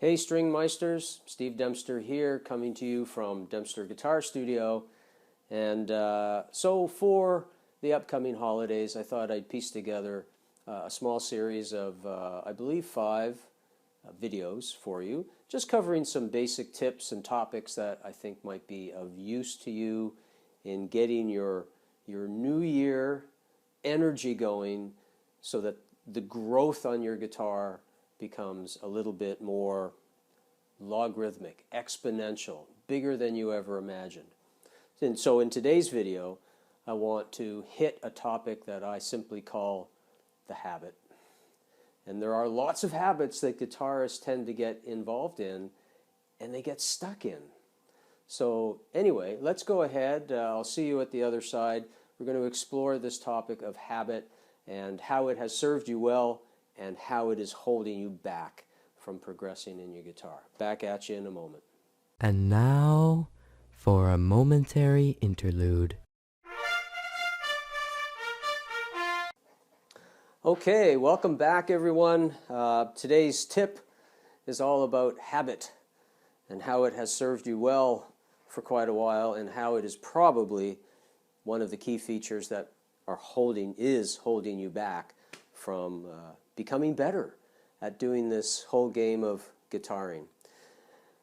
Hey String Meisters, Steve Dempster here, coming to you from Dempster Guitar Studio. And so for the upcoming holidays, I thought I'd piece together a small series of, I believe, 5 videos for you, just covering some basic tips and topics that I think might be of use to you in getting your new year energy going so that the growth on your guitar becomes a little bit more logarithmic, exponential, bigger than you ever imagined. And so in today's video, I want to hit a topic that I simply call the habit. And there are lots of habits that guitarists tend to get involved in and they get stuck in. So anyway, let's go ahead. I'll see you at the other side. We're going to explore this topic of habit and how it has served you well and how it is holding you back from progressing in your guitar. Back at you in a moment. And now for a momentary interlude. Okay, welcome back everyone. Today's tip is all about habit and how it has served you well for quite a while and how it is probably one of the key features that is holding you back from becoming better at doing this whole game of guitaring.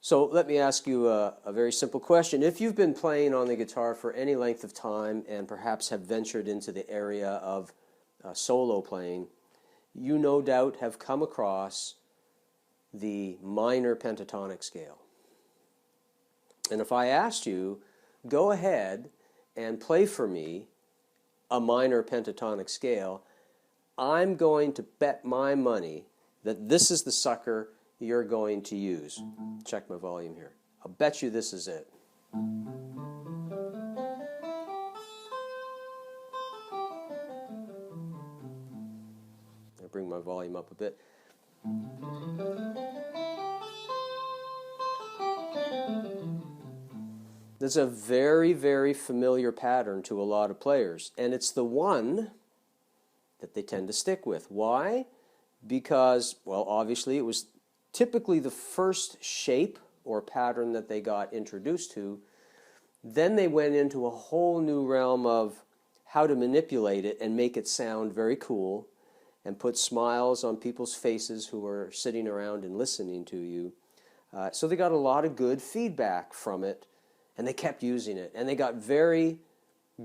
So let me ask you a very simple question. If you've been playing on the guitar for any length of time and perhaps have ventured into the area of solo playing, you no doubt have come across the minor pentatonic scale. And if I asked you, go ahead and play for me a minor pentatonic scale, I'm going to bet my money that this is the sucker you're going to use. Check my volume here. I'll bet you this is it. I'll bring my volume up a bit. This is a very, very familiar pattern to a lot of players, and it's the one that they tend to stick with. Why? Because, well, obviously it was typically the first shape or pattern that they got introduced to. Then they went into a whole new realm of how to manipulate it and make it sound very cool and put smiles on people's faces who are sitting around and listening to you. So they got a lot of good feedback from it, and they kept using it. And they got very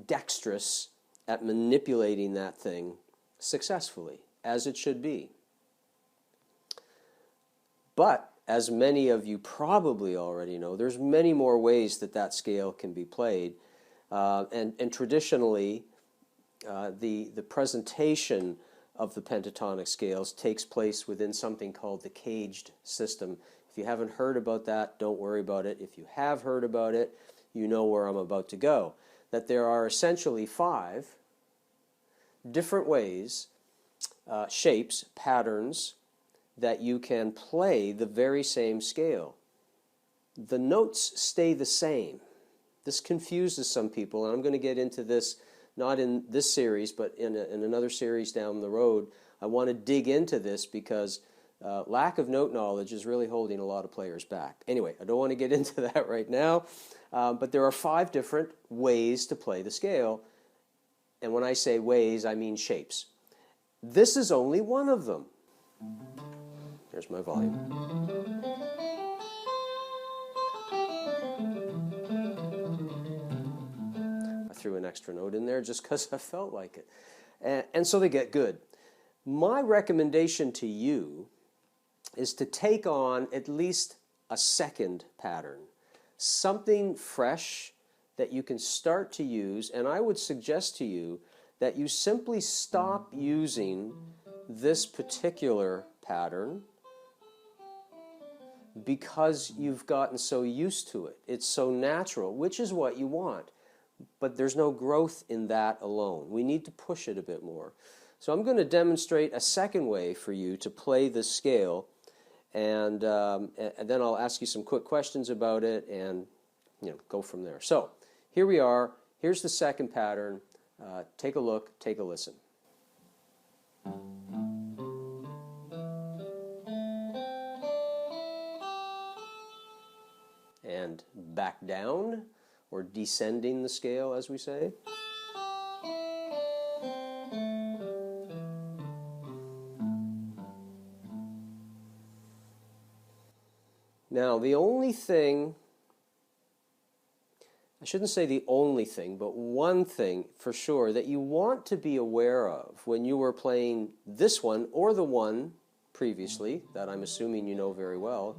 dexterous at manipulating that thing successfully, as it should be. But, as many of you probably already know, there's many more ways that that scale can be played. And traditionally, the presentation of the pentatonic scales takes place within something called the caged system. If you haven't heard about that, don't worry about it. If you have heard about it, you know where I'm about to go. That there are essentially 5 different ways, shapes, patterns, that you can play the very same scale. The notes stay the same. This confuses some people, and I'm going to get into this not in this series, but in another series down the road. I want to dig into this because lack of note knowledge is really holding a lot of players back. Anyway, I don't want to get into that right now, but there are 5 different ways to play the scale, and when I say ways, I mean shapes. This is only one of them. Here's my volume. I threw an extra note in there just because I felt like it. And so they get good. My recommendation to you is to take on at least a second pattern. Something fresh that you can start to use, and I would suggest to you that you simply stop using this particular pattern because you've gotten so used to it. It's so natural, which is what you want. But there's no growth in that alone. We need to push it a bit more. So I'm going to demonstrate a second way for you to play this scale, and then I'll ask you some quick questions about it and go from there. So here we are. Here's the second pattern. Take a look, take a listen. and back down, or descending the scale, as we say. Now, the only thing, I shouldn't say the only thing, but one thing for sure that you want to be aware of when you were playing this one or the one previously, that I'm assuming you know very well,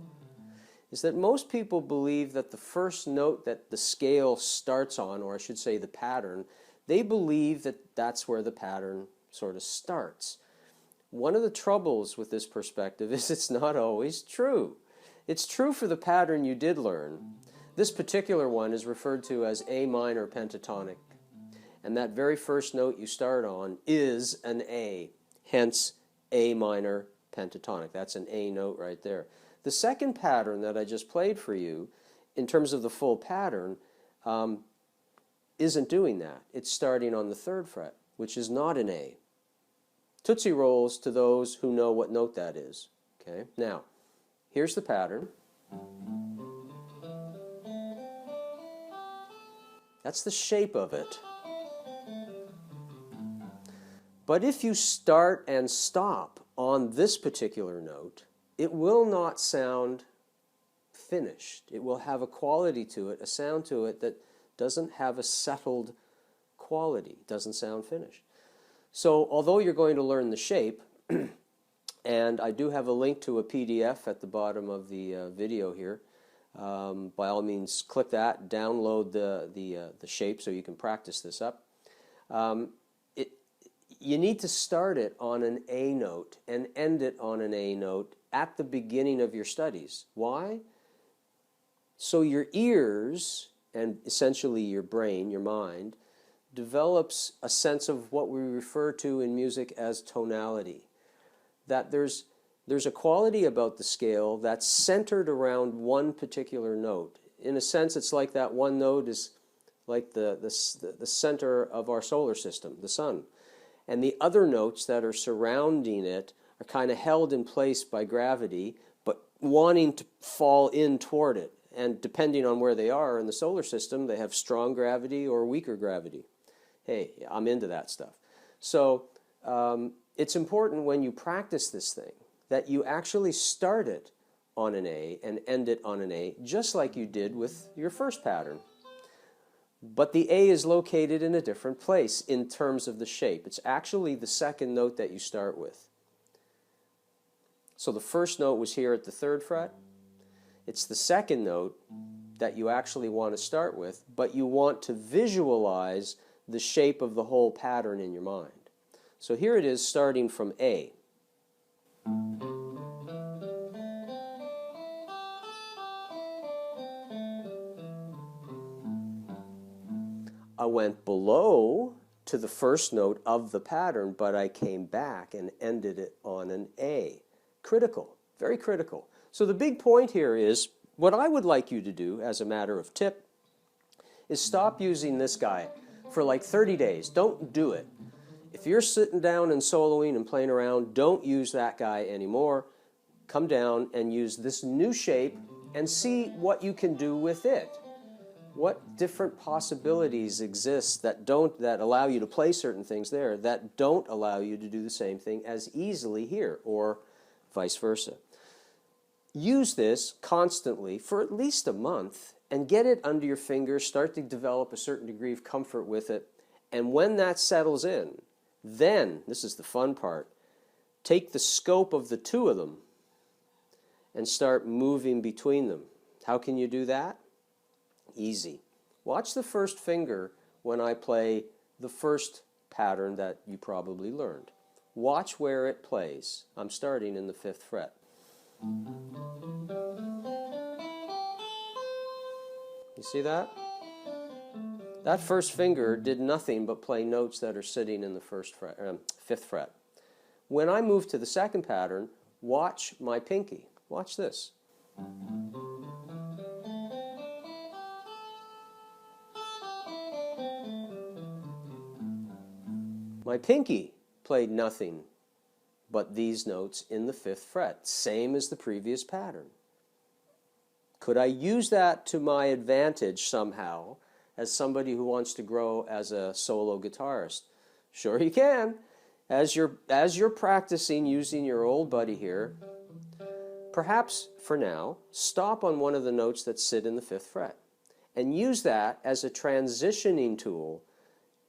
is that most people believe that the first note that the scale starts on, or I should say the pattern, they believe that that's where the pattern sort of starts. One of the troubles with this perspective is it's not always true. It's true for the pattern you did learn. This particular one is referred to as A minor pentatonic. And that very first note you start on is an A, hence A minor pentatonic. That's an A note right there. The second pattern that I just played for you, in terms of the full pattern, isn't doing that. It's starting on the third fret, which is not an A. Tootsie rolls to those who know what note that is. Okay? Now, here's the pattern. That's the shape of it. But if you start and stop on this particular note, it will not sound finished. It will have a quality to it, a sound to it that doesn't have a settled quality, doesn't sound finished. So although you're going to learn the shape, and I do have a link to a PDF at the bottom of the video here, by all means click that, download the shape so you can practice this up. You need to start it on an A note and end it on an A note at the beginning of your studies. Why? So your ears, and essentially your brain, your mind, develops a sense of what we refer to in music as tonality. That there's a quality about the scale that's centered around one particular note. In a sense, it's like that one note is like the center of our solar system, the sun. And the other notes that are surrounding it are kind of held in place by gravity, but wanting to fall in toward it. And depending on where they are in the solar system, they have strong gravity or weaker gravity. Hey, I'm into that stuff. So it's important when you practice this thing that you actually start it on an A and end it on an A, just like you did with your first pattern. But the A is located in a different place in terms of the shape. It's actually the second note that you start with. So the first note was here at the third fret. It's the second note that you actually want to start with, but you want to visualize the shape of the whole pattern in your mind. So here it is starting from A. I went below to the first note of the pattern, but I came back and ended it on an A. Critical, very critical. So the big point here is, what I would like you to do as a matter of tip is stop using this guy for like 30 days. Don't do it. If you're sitting down and soloing and playing around, don't use that guy anymore. Come down and use this new shape and see what you can do with it. What different possibilities exist that allow you to play certain things there that don't allow you to do the same thing as easily here, or vice versa. Use this constantly for at least a month and get it under your fingers, start to develop a certain degree of comfort with it, and when that settles in, then, this is the fun part, take the scope of the two of them and start moving between them. How can you do that? Easy. Watch the first finger when I play the first pattern that you probably learned. Watch where it plays. I'm starting in the 5th fret. You see that? That first finger did nothing but play notes that are sitting in the 5th fret. When I move to the second pattern, watch my pinky. Watch this. My pinky played nothing but these notes in the 5th fret, same as the previous pattern. Could I use that to my advantage somehow as somebody who wants to grow as a solo guitarist? Sure you can. As you're practicing using your old buddy here, perhaps for now, stop on one of the notes that sit in the 5th fret and use that as a transitioning tool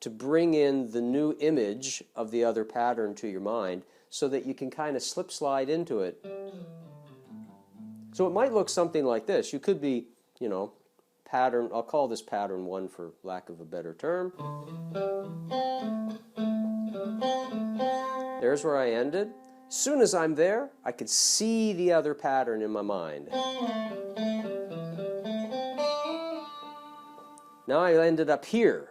to bring in the new image of the other pattern to your mind so that you can kind of slip slide into it. So it might look something like this. You could be, you know, pattern, I'll call this pattern 1 for lack of a better term. There's where I ended. As soon as I'm there, I could see the other pattern in my mind. Now I ended up here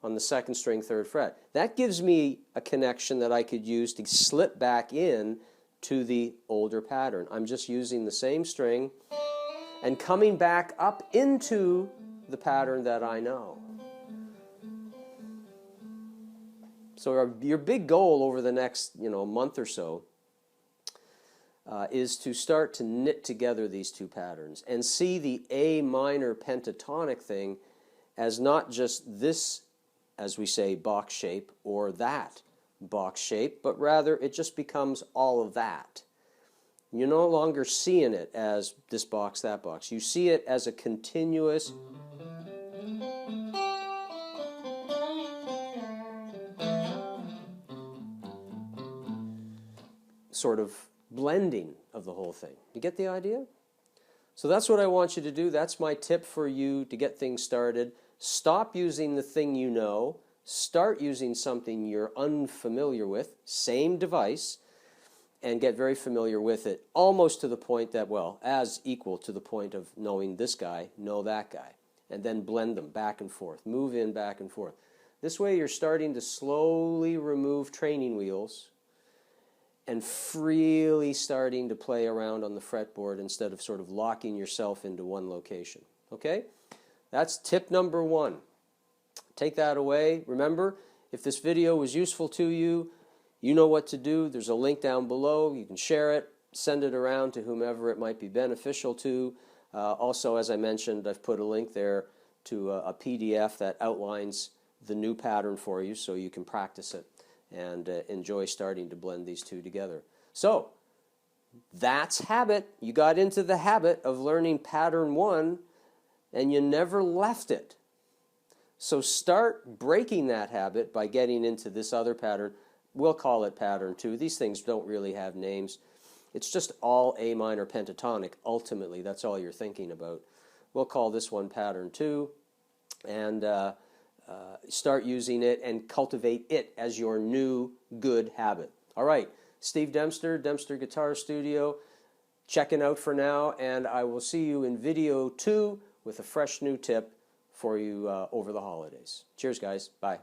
on the 2nd string, 3rd fret. That gives me a connection that I could use to slip back in to the older pattern. I'm just using the same string and coming back up into the pattern that I know. So your big goal over the next month or so is to start to knit together these two patterns and see the A minor pentatonic thing as not just this, as we say, box shape or that box shape, but rather it just becomes all of that. You're no longer seeing it as this box, that box. You see it as a continuous sort of blending of the whole thing. You get the idea? So that's what I want you to do. That's my tip for you to get things started. Stop using the thing you know. Start using something you're unfamiliar with, same device, and get very familiar with it, almost to the point that, well, as equal to the point of knowing this guy, know that guy, and then blend them back and forth, move in back and forth. This way you're starting to slowly remove training wheels and freely starting to play around on the fretboard instead of sort of locking yourself into one location. Okay? That's tip number 1. Take that away. Remember, if this video was useful to you, you know what to do. There's a link down below. You can share it, send it around to whomever it might be beneficial to. Also, as I mentioned, I've put a link there to a PDF that outlines the new pattern for you so you can practice it and enjoy starting to blend these two together. So, that's habit. You got into the habit of learning pattern 1 and you never left it. So start breaking that habit by getting into this other pattern. We'll call it pattern 2. These things don't really have names. It's just all A minor pentatonic. Ultimately, that's all you're thinking about. We'll call this one pattern 2 and start using it and cultivate it as your new good habit. All right, Steve Dempster, Dempster Guitar Studio, checking out for now, and I will see you in video 2 with a fresh new tip for you over the holidays. Cheers, guys. Bye.